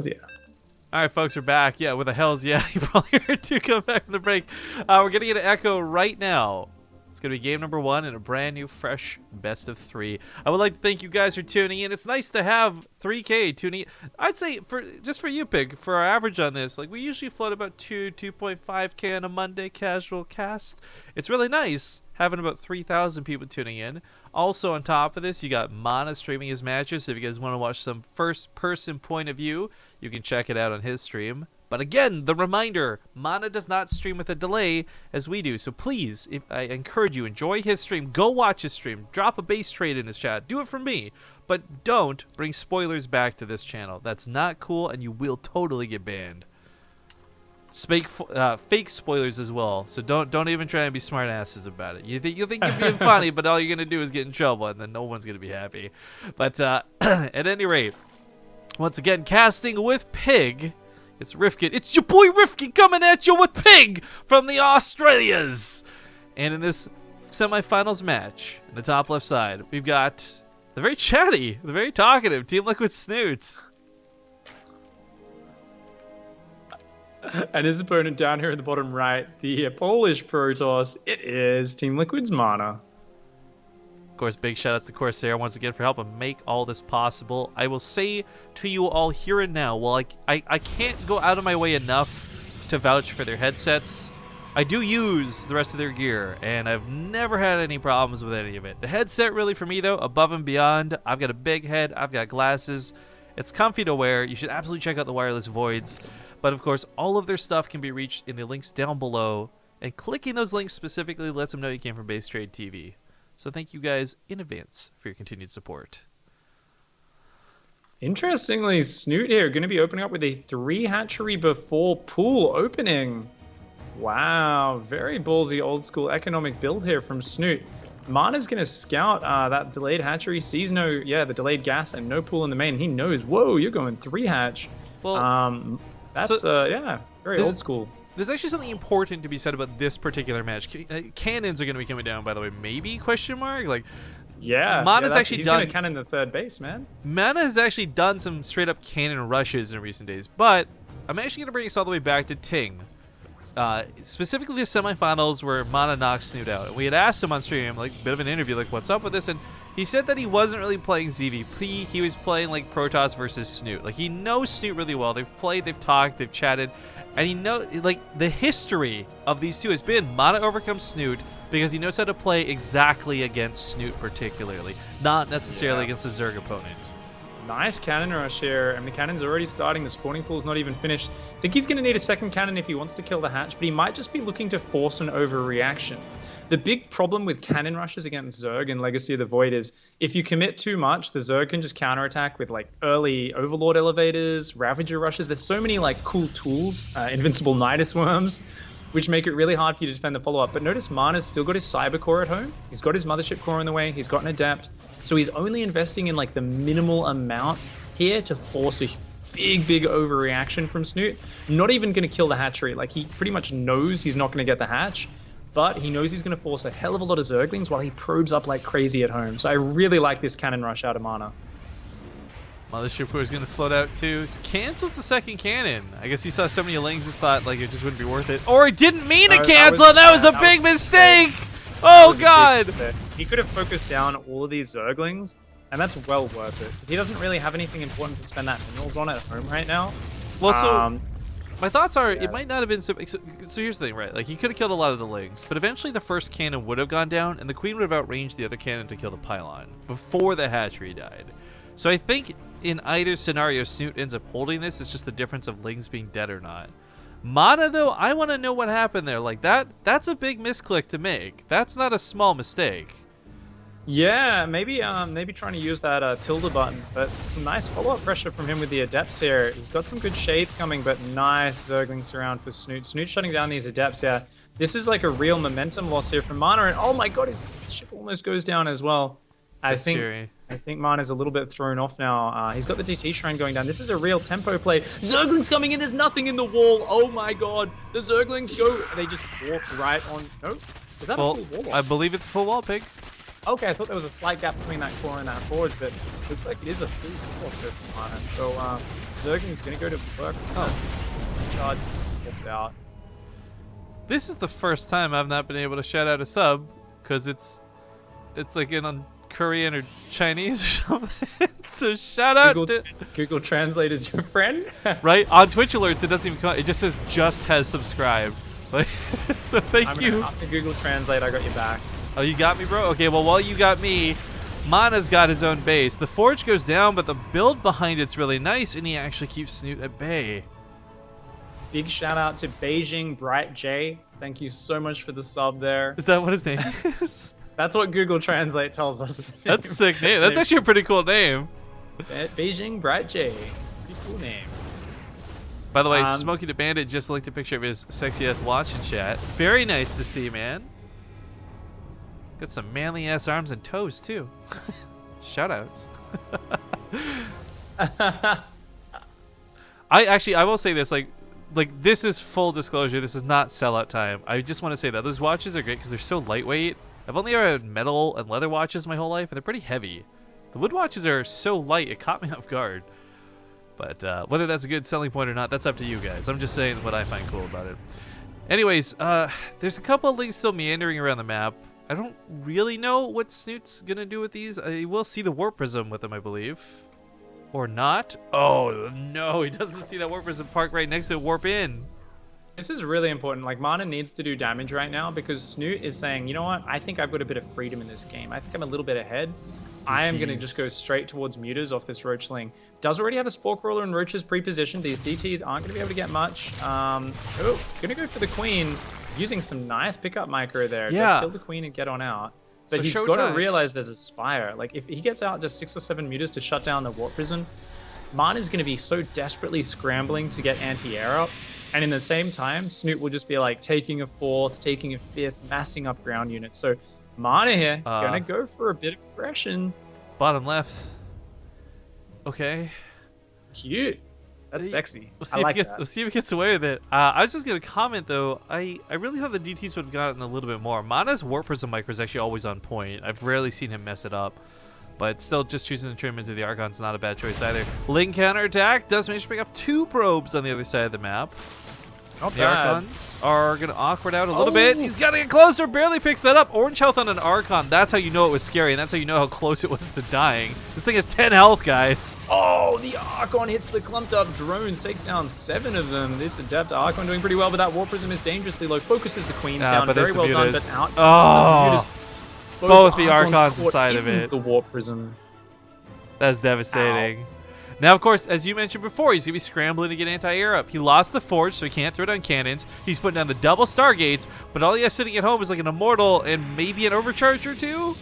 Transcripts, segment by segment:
yeah. All right, folks, we're back. Yeah, with a hells yeah. You probably heard two come back from the break. We're going to get an echo right now. It's going to be game number 1 in a brand new, fresh best of 3. I would like to thank you guys for tuning in. It's nice to have 3K tuning in. I'd say, just for you, Pig, for our average on this, like we usually float about 2.5K on a Monday casual cast. It's really nice having about 3,000 people tuning in. Also, on top of this, you got MaNa streaming his matches. So if you guys want to watch some first-person point of view, you can check it out on his stream. But again, the reminder, MaNa does not stream with a delay as we do. So please, I encourage you, enjoy his stream. Go watch his stream. Drop a base trade in his chat. Do it for me. But don't bring spoilers back to this channel. That's not cool, and you will totally get banned. Fake spoilers as well. So don't even try and be smart asses about it. You think you're being funny, but all you're gonna do is get in trouble, and then no one's gonna be happy. But at any rate, once again, casting with Pig. It's Rifkin. It's your boy Rifkin coming at you with Pig from the Australias. And in this semifinals match, in the top left side, we've got the very chatty, the very talkative Team Liquid Snutes. And his opponent down here in the bottom right, the Polish Protoss, it is Team Liquid's MaNa. Of course, big shout outs to Corsair once again for helping make all this possible. I will say to you all here and now, while I can't go out of my way enough to vouch for their headsets, I do use the rest of their gear, and I've never had any problems with any of it. The headset really for me though, above and beyond. I've got a big head, I've got glasses. It's comfy to wear. You should absolutely check out the wireless voids. But of course, all of their stuff can be reached in the links down below, and clicking those links specifically lets them know you came from BaseTradeTV. So thank you guys in advance for your continued support. Interestingly, Snute here going to be opening up with a 3 hatchery before pool opening. Wow, very ballsy old school economic build here from Snute. MaNa's going to scout that delayed hatchery, sees the delayed gas and no pool in the main. He knows, whoa, you're going 3 hatch. Well, that's very old school. There's actually something important to be said about this particular match. Cannons are going to be coming down, by the way. Maybe, question mark? Like, yeah. MaNa's actually he's done... going to cannon the third base, man. MaNa has actually done some straight-up cannon rushes in recent days. But I'm actually going to bring us all the way back to Ting. Specifically the semifinals where MaNa knocked Snute out. And we had asked him on stream, like, a bit of an interview, like, what's up with this? And he said that he wasn't really playing ZvP. He was playing, like, Protoss versus Snute. Like, he knows Snute really well. They've played, they've talked, they've chatted. And he knows, like, the history of these two has been MaNa overcomes Snute because he knows how to play exactly against Snute particularly, not necessarily against a Zerg opponent. Nice cannon rush here, and the cannon's already starting. The spawning pool's not even finished. I think he's going to need a second cannon if he wants to kill the hatch, but he might just be looking to force an overreaction. The big problem with cannon rushes against Zerg in Legacy of the Void is if you commit too much, the Zerg can just counterattack with like early Overlord elevators, Ravager rushes. There's so many like cool tools, invincible Nidus worms, which make it really hard for you to defend the follow-up. But notice MaNa's still got his Cyber Core at home. He's got his Mothership Core in the way. He's got an Adept. So he's only investing in like the minimal amount here to force a big overreaction from Snute. Not even going to kill the hatchery. Like he pretty much knows he's not going to get the hatch, but he knows he's going to force a hell of a lot of Zerglings while he probes up like crazy at home. So I really like this cannon rush out of MaNa. Mothership Core is going to float out too. Cancels the second cannon. I guess he saw so many Lings and thought like it just wouldn't be worth it. Or he didn't mean to cancel, and that was a big mistake! Oh god! He could have focused down all of these Zerglings, and that's well worth it. He doesn't really have anything important to spend that minerals on at home right now. Well, so my thoughts are it might not have been so here's the thing, right? Like he could have killed a lot of the Lings, but eventually the first cannon would have gone down, and the Queen would have outranged the other cannon to kill the pylon before the hatchery died. So I think in either scenario, Snute ends up holding this. It's just the difference of Lings being dead or not. MaNa, though, I want to know what happened there. Like, that's a big misclick to make. That's not a small mistake. Yeah, maybe trying to use that tilde button, but some nice follow-up pressure from him with the Adepts here. He's got some good shades coming, but nice Zergling surround for Snute. Snute shutting down these Adepts, yeah. This is like a real momentum loss here from MaNa, and oh my god, his ship almost goes down as well. That's scary. I think MaNa's a little bit thrown off now. He's got the DT Shrine going down. This is a real tempo play. Zerglings coming in. There's nothing in the wall. Oh my god. The Zerglings go. They just walk right on. No? Is that a full wall? I believe it's full wall, Pig. Okay, I thought there was a slight gap between that core and that forge, but looks like it is a full core for MaNa. So Zerging's going to go to work. Charge just out. This is the first time I've not been able to shout out a sub because it's like in on Korean or Chinese or something. So shout out to Google Translate is your friend. Right on Twitch alerts, it doesn't even come. It just says just has subscribed. Like, so thank you. After Google Translate, I got your back. Oh, you got me, bro? Okay, well, while you got me, MaNa's got his own base. The forge goes down, but the build behind it's really nice, and he actually keeps Snute at bay. Big shout out to Beijing Bright J. Thank you so much for the sub there. Is that what his name is? That's what Google Translate tells us. That's a sick name. That's actually a pretty cool name. Beijing Bright J. Pretty cool name. By the way, Smokey the Bandit just linked a picture of his sexy ass watch in chat. Very nice to see, man. Got some manly ass arms and toes too. Shoutouts. I will say this, like this is full disclosure. This is not sellout time. I just want to say that those watches are great because they're so lightweight. I've only ever had metal and leather watches my whole life, and they're pretty heavy. The wood watches are so light, it caught me off guard. But whether that's a good selling point or not, that's up to you guys. I'm just saying what I find cool about it. Anyways, there's a couple of links still meandering around the map. I don't really know what Snute's gonna do with these. I will see the warp prism with them, I believe. Or not. Oh, no, he doesn't see that warp prism parked right next to warp in. This is really important. Like, MaNa needs to do damage right now because Snute is saying, you know what? I think I've got a bit of freedom in this game. I think I'm a little bit ahead. I am going to just go straight towards mutas off this Roachling. Does already have a Spore Crawler and Roaches pre-positioned. These DTs aren't going to be able to get much. Going to go for the Queen, using some nice pickup micro there. Yeah. Just kill the Queen and get on out. But So he's got to realize there's a Spire. Like, if he gets out just 6 or 7 mutas to shut down the Warp Prison, MaNa's going to be so desperately scrambling to get anti-air up. And in the same time, Snute will just be like taking a 4th, taking a 5th, massing up ground units. So MaNa here, gonna go for a bit of aggression. Bottom left. Okay. Cute. That's sexy. We'll see, we'll see if he gets away with it. I was just going to comment, though. I really thought the DTs would have gotten a little bit more. MaNa's Warp Prism Micro is actually always on point. I've rarely seen him mess it up. But still, just choosing to trim into the Archon's not a bad choice either. Ling counterattack does manage to pick up 2 probes on the other side of the map. Not the bad. Archons are going to awkward out a little bit. He's got to get closer. Barely picks that up. Orange health on an Archon. That's how you know it was scary, and that's how you know how close it was to dying. This thing has 10 health, guys. Oh, the Archon hits the clumped up drones, takes down 7 of them. This Adept Archon doing pretty well, but that War Prism is dangerously low. Focuses the Queens down. Very well done, but out. Both the Archons inside of it. The War Prism. That's devastating. Ow. Now, of course, as you mentioned before, he's going to be scrambling to get anti-air up. He lost the Forge, so he can't throw down cannons. He's putting down the double Stargates, but all he has sitting at home is like an Immortal and maybe an Overcharge or 2.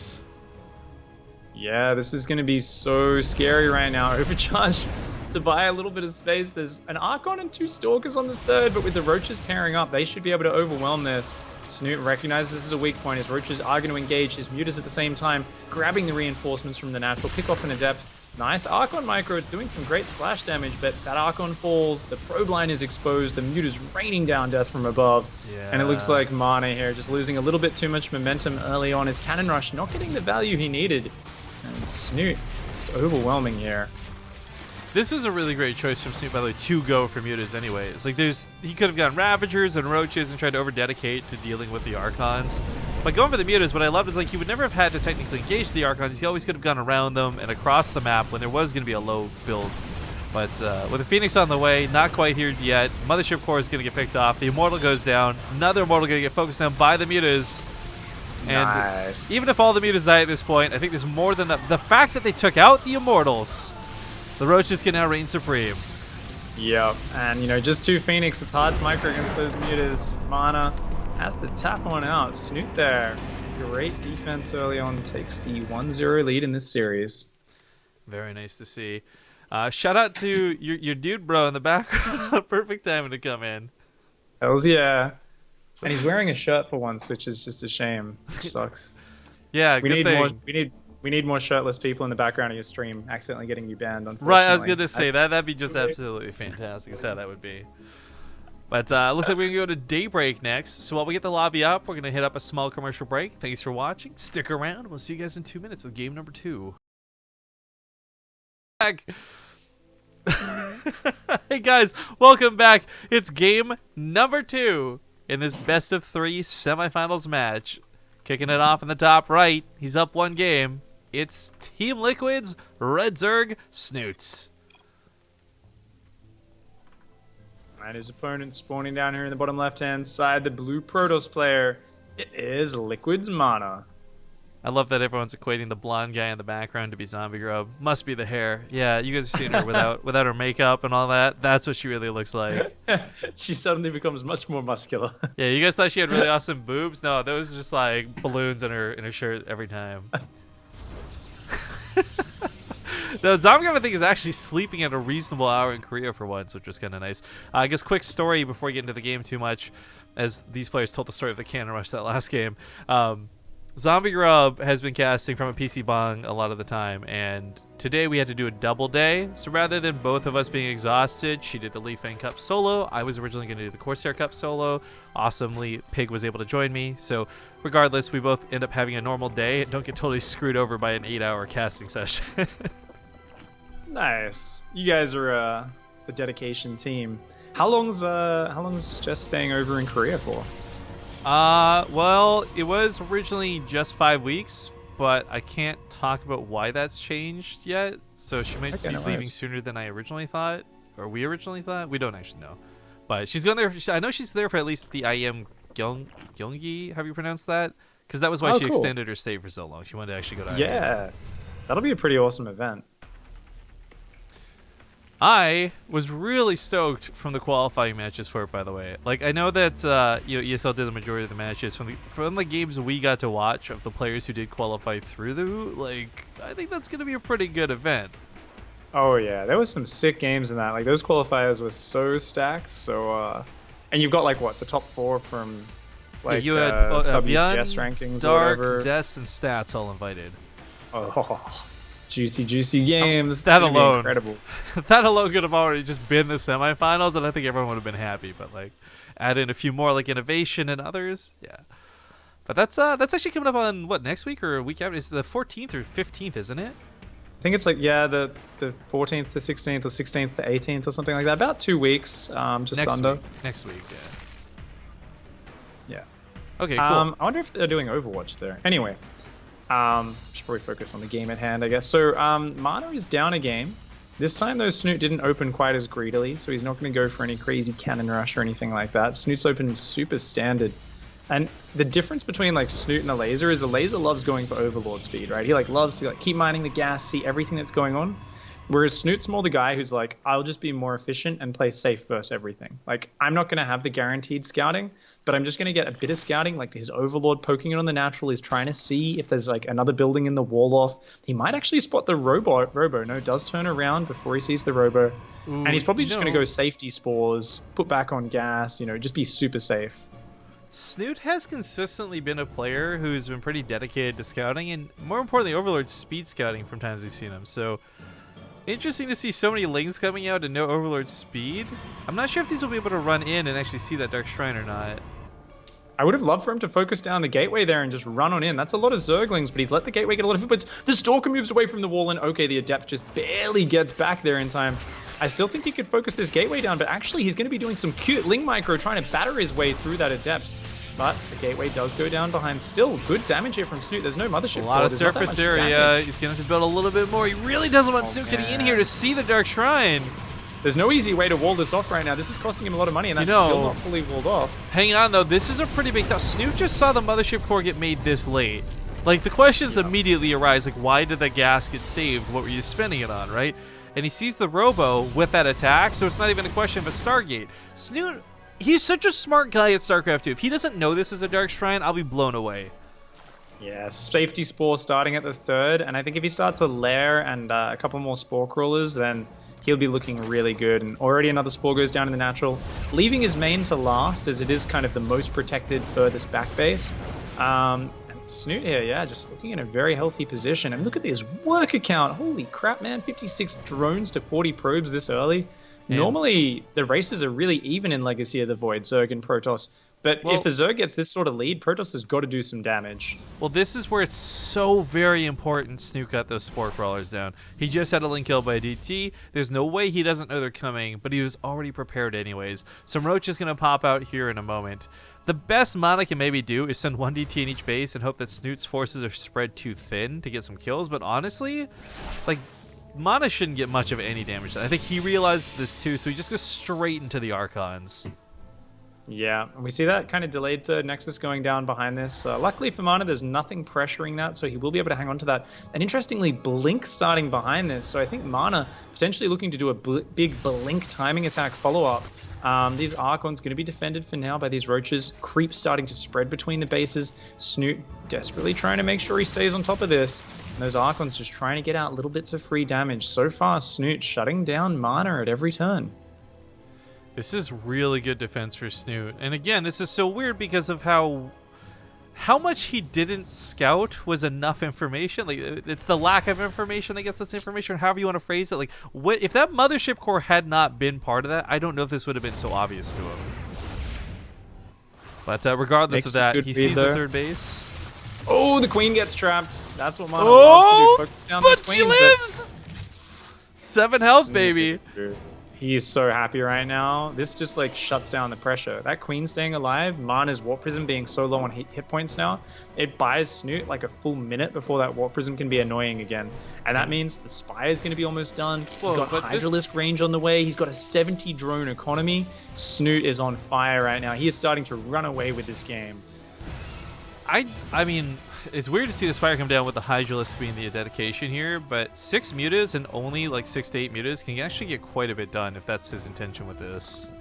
Yeah, this is going to be so scary right now. Overcharge to buy a little bit of space. There's an Archon and 2 Stalkers on the 3rd, but with the Roaches pairing up, they should be able to overwhelm this. Snute recognizes this as a weak point. His Roaches are going to engage his Mutas at the same time, grabbing the reinforcements from the natural, pick off an Adept. Nice Archon micro. It's doing some great splash damage, but that Archon falls. The probe line is exposed. The Muta's raining down death from above. Yeah. And it looks like MaNa here just losing a little bit too much momentum early on. His Cannon Rush not getting the value he needed. And Snute just overwhelming here. This was a really great choice from Snute, by the way, to go for Mutas anyways. Like, he could have gotten Ravagers and Roaches and tried to over-dedicate to dealing with the Archons. By going for the Mutas, what I loved is, like, he would never have had to technically engage the Archons. He always could have gone around them and across the map when there was going to be a low build. But with the Phoenix on the way, not quite here yet. Mothership Core is going to get picked off. The Immortal goes down. Another Immortal going to get focused down by the Mutas. And even if all the Mutas die at this point, I think there's more than enough. The fact that they took out the Immortals, the Roaches can now reign supreme. Yep, and you know, just 2 Phoenix, it's hard to micro against those Mutas. MaNa has to tap one out. Snute there. Great defense early on, takes the 1-0 lead in this series. Very nice to see. Shout out to your dude bro in the background. Perfect timing to come in. Hells yeah. And he's wearing a shirt for once, which is just a shame. Which sucks. Yeah, good thing. We need more shirtless people in the background of your stream, accidentally getting you banned. Right, I was going to say that'd be just absolutely fantastic. Is how that would be. But looks like we're going to go to Daybreak next. So while we get the lobby up, we're going to hit up a small commercial break. Thanks for watching. Stick around. We'll see you guys in 2 minutes with game number 2. Back. Hey guys, welcome back. It's game number 2 in this best of 3 semifinals match. Kicking it off in the top right. He's up 1 game. It's Team Liquid's Red Zerg Snutes. And his opponent spawning down here in the bottom left-hand side, the blue Protoss player. It is Liquid's MaNa. I love that everyone's equating the blonde guy in the background to be Zombie Grub. Must be the hair. Yeah, you guys have seen her without her makeup and all that. That's what she really looks like. She suddenly becomes much more muscular. Yeah, you guys thought she had really awesome boobs? No, those are just like balloons in her shirt every time. No, Zombie Grub, I think, is actually sleeping at a reasonable hour in Korea for once, which was kind of nice. I guess quick story before we get into the game too much, as these players told the story of the cannon rush that last game. Zombie Grub has been casting from a PC bong a lot of the time, and today we had to do a double day. So rather than both of us being exhausted, she did the Lee Fang Cup solo. I was originally going to do the Corsair Cup solo. Awesomely, Pig was able to join me. So regardless, we both end up having a normal day and don't get totally screwed over by an 8-hour casting session. Nice. You guys are the dedication team. How long's Jess staying over in Korea for? Well, it was originally just 5 weeks, but I can't talk about why that's changed yet. So she might be leaving sooner than I originally thought, or we originally thought. We don't actually know, but she's going there. I know she's there for at least the IEM Gyeonggi. Have you pronounced that? Because that was why she extended her stay for so long. She wanted to actually go to IEM. Yeah, that'll be a pretty awesome event. I was really stoked from the qualifying matches for it, by the way. Like, I know that ESL did the majority of the matches from the games we got to watch of the players who did qualify through the route. Like, I think that's going to be a pretty good event. Oh yeah, there was some sick games in that. Like, those qualifiers were so stacked. So, and you've got like what, the top 4 from like you had WCS rankings, Dark, or whatever. Zest, and Stats all invited. Oh. Juicy games. That alone, incredible. That alone could have already just been the semifinals, and I think everyone would have been happy. But like, add in a few more like Innovation and others, yeah. But that's actually coming up on what, next week or a week after? It's the 14th or 15th, isn't it? I think it's like, yeah, the 14th to 16th or 16th to 18th or something like that. About 2 weeks, just next under. Next week, yeah. Yeah. Okay, cool. I wonder if they're doing Overwatch there. Anyway. Should probably focus on the game at hand, I guess. So, MaNa is down a game. This time, though, Snute didn't open quite as greedily, so he's not going to go for any crazy cannon rush or anything like that. Snute's opened super standard. And the difference between, like, Snute and a laser is a laser loves going for overlord speed, right? He, like, loves to, like, keep mining the gas, see everything that's going on. Whereas Snute's more the guy who's like, I'll just be more efficient and play safe versus everything. Like, I'm not going to have the guaranteed scouting, but I'm just going to get a bit of scouting. Like, his Overlord poking it on the natural. He's trying to see if there's, like, another building in the wall off. He might actually spot the Robo. No, does turn around before he sees the Robo. Ooh, and he's probably just going to go safety spores, put back on gas, just be super safe. Snute has consistently been a player who's been pretty dedicated to scouting, and more importantly, Overlord speed scouting from times we've seen him. So... interesting to see so many lings coming out and no Overlord speed. I'm not sure if these will be able to run in and actually see that Dark Shrine or not. I would have loved for him to focus down the gateway there and just run on in. That's a lot of Zerglings, but he's let the gateway get a lot of hit points. The Stalker moves away from the wall, and okay, the Adept just barely gets back there in time. I still think he could focus this gateway down, but actually he's going to be doing some cute Ling Micro trying to batter his way through that Adept. But the gateway does go down behind. Still good damage here from Snute. There's no mothership. A lot of surface area. He's going to have to build a little bit more. He really doesn't want Snute getting in here to see the Dark Shrine. There's no easy way to wall this off right now. This is costing him a lot of money, and that's still not fully walled off. Hang on, though. This is a pretty big tough. Snute just saw the mothership core get made this late. Like, the questions immediately arise, like, why did the gas get saved? What were you spending it on, right? And he sees the Robo with that attack, so it's not even a question of a Stargate. Snute... he's such a smart guy at StarCraft 2. If he doesn't know this is a Dark Shrine, I'll be blown away. Yeah, safety spore starting at the 3rd, and I think if he starts a lair and a couple more spore crawlers, then he'll be looking really good. And already another spore goes down in the natural, leaving his main to last, as it is kind of the most protected furthest back base. And Snute here, yeah, just looking in a very healthy position. And look at this work account. Holy crap, man. 56 drones to 40 probes this early. And normally the races are really even in Legacy of the Void, Zerg and Protoss. But if the Zerg gets this sort of lead, Protoss has got to do some damage. well, this is where it's so very important Snute got those Spore Crawlers down. He just had a link kill by a DT. There's no way he doesn't know they're coming, but he was already prepared anyways. Some Roach is going to pop out here in a moment. The best MaNa can maybe do is send one DT in each base and hope that Snute's forces are spread too thin to get some kills. But honestly, like, MaNa shouldn't get much of any damage. I think he realized this too, so he just goes straight into the Archons. Yeah, and we see that kind of delayed third Nexus going down behind this. Luckily for MaNa, there's nothing pressuring that, so he will be able to hang on to that. And interestingly, Blink starting behind this, so I think MaNa potentially looking to do a big Blink timing attack follow-up. These Archons going to be defended for now by these Roaches. Creep starting to spread between the bases. Snute desperately trying to make sure he stays on top of this. And those Archons just trying to get out little bits of free damage. So far, Snute shutting down MaNa at every turn. This is really good defense for Snute. And again, this is so weird because of how much he didn't scout was enough information. Like, it's the lack of information that gets this information, however you want to phrase it. Like, if that Mothership Core had not been part of that, I don't know if this would have been so obvious to him. But regardless of that, he sees the third base. Oh, the Queen gets trapped. That's what MaNa wants to do. Focus down but those she queens, lives! 7 health, baby. He's so happy right now. This just like shuts down the pressure. That Queen staying alive, MaNa's Warp Prism being so low on hit points now, it buys Snute like a full minute before that Warp Prism can be annoying again. And that means the Spire is going to be almost done. He's got Hydralisk range on the way. He's got a 70 drone economy. Snute is on fire right now. He is starting to run away with this game. I mean, it's weird to see the Spire come down with the Hydralisk being the dedication here, but 6 mutas and only like 6 to 8 mutas can actually get quite a bit done if that's his intention with this.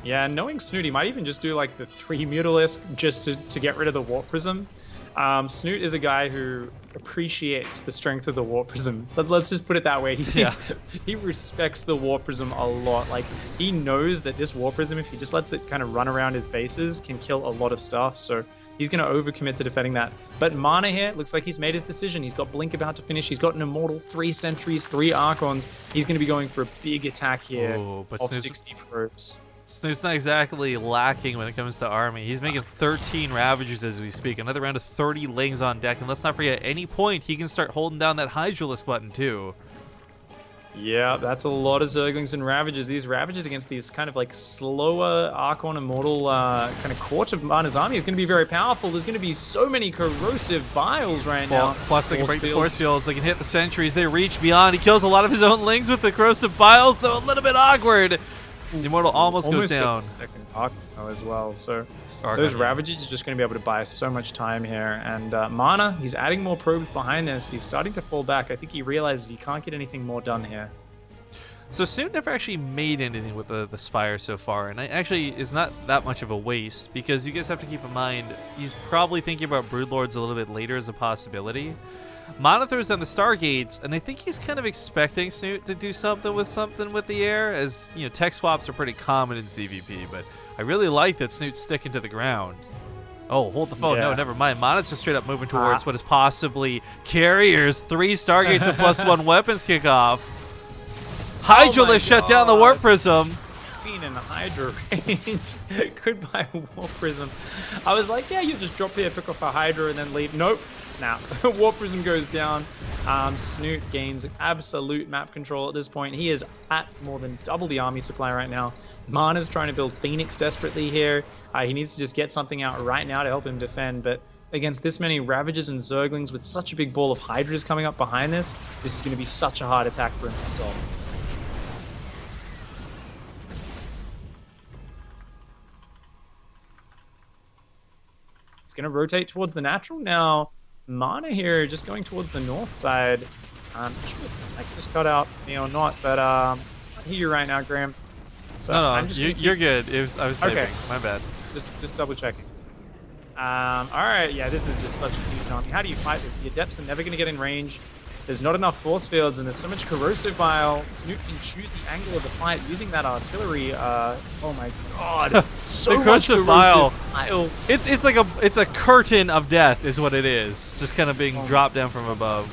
Yeah, knowing Snute, he might even just do like the 3 Mutalisk just to get rid of the Warp Prism. Snute is a guy who appreciates the strength of the Warp Prism. Let's just put it that way. He respects the Warp Prism a lot. Like, he knows that this Warp Prism, if he just lets it kind of run around his bases, can kill a lot of stuff. So he's going to overcommit to defending that. But MaNa here looks like he's made his decision. He's got Blink about to finish. He's got an Immortal, 3 Sentries, 3 Archons. He's going to be going for a big attack here of 60 probes. Snute's not exactly lacking when it comes to army. He's making 13 Ravagers as we speak. Another round of 30 Lings on deck. And let's not forget, at any point, he can start holding down that Hydralisk button too. Yeah, that's a lot of Zerglings and Ravagers. These Ravagers against these kind of like slower Archon Immortal kind of court of MaNa's army is going to be very powerful. There's going to be so many corrosive vials right now. Plus they can break the force fields. They can hit the sentries. They reach beyond. He kills a lot of his own Lings with the corrosive vials, though a little bit awkward. The Immortal almost goes down. Gets a second Archon as well. So those Ravagers are just going to be able to buy so much time here. And MaNa, he's adding more probes behind this. He's starting to fall back. I think he realizes he can't get anything more done here. So Snute never actually made anything with the Spire so far, and it actually is not that much of a waste, because you guys have to keep in mind, he's probably thinking about Broodlords a little bit later as a possibility. MaNa throws down the Stargates, and I think he's kind of expecting Snute to do something with the air, as, you know, tech swaps are pretty common in ZvP, but I really like that Snute's sticking to the ground. Oh, hold the phone. Yeah. No, never mind. MaNa's just straight up moving towards what is possibly Carriers. 3 Stargates and +1 weapons kickoff. Hydralisk shut down the Warp Prism. Queen and Hydra range. Goodbye, Warp Prism. I was like, yeah, you just drop here, pick off a Hydra, and then leave. Nope. Snap. Warp Prism goes down. Snute gains absolute map control at this point. He is at more than double the army supply right now. MaNa's trying to build Phoenix desperately here. He needs to just get something out right now to help him defend, but against this many Ravagers and Zerglings with such a big ball of Hydras coming up behind this is going to be such a hard attack for him to stop. Going to rotate towards the natural now. MaNa here just going towards the north side. I'm not sure if I just cut out me or not, but I hear you right now, Graham. So no, you're good. I was typing. Okay. My bad. Just double checking. All right, yeah, this is just such a huge army. How do you fight this? The Adepts are never going to get in range. There's not enough force fields, and there's so much corrosive bile. Snute can choose the angle of the fight using that artillery. Oh my god, so the much corrosive bile. It's a curtain of death, is what it is. Just kind of being dropped down from above.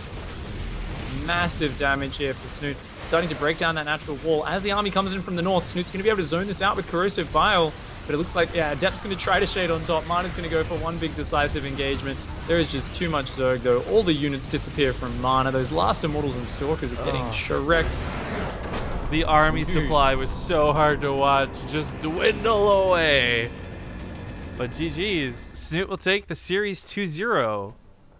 massive damage here for Snute. Starting to break down that natural wall. As the army comes in from the north, Snute's going to be able to zone this out with Corrosive Bile. But it looks like, yeah, Adept's going to try to shade on top. MaNa's going to go for one big decisive engagement. There is just too much Zerg, though. All the units disappear from MaNa. Those last Immortals and Stalkers are getting shreked. The army supply was so hard to watch just dwindle away. But GG's. Snute will take the series 2-0.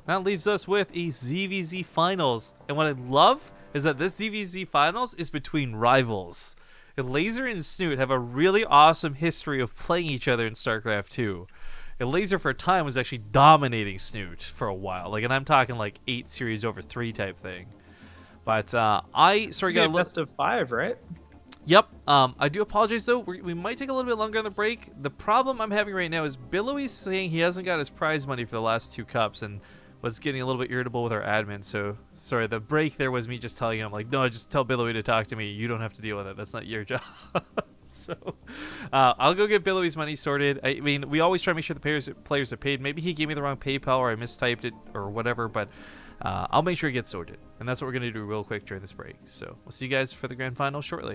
That leaves us with a ZvZ Finals. And what I love is that this ZvZ Finals is between rivals. Laser and Snute have a really awesome history of playing each other in StarCraft 2. Laser for a time was actually dominating Snute for a while. And I'm talking like 8 series over 3 type thing. But I sort of got a best of 5, right? Yep. I do apologize though. We might take a little bit longer on the break. The problem I'm having right now is Billowy's saying he hasn't got his prize money for the last 2 cups and was getting a little bit irritable with our admin. So sorry, the break there was me just telling him like, no, just tell Billowy to talk to me. You don't have to deal with it. That's not your job. So I'll go get Billowy's money sorted. I mean, we always try to make sure the players are paid. Maybe he gave me the wrong PayPal or I mistyped it or whatever, but I'll make sure it gets sorted. And that's what we're going to do real quick during this break. So we'll see you guys for the grand final shortly.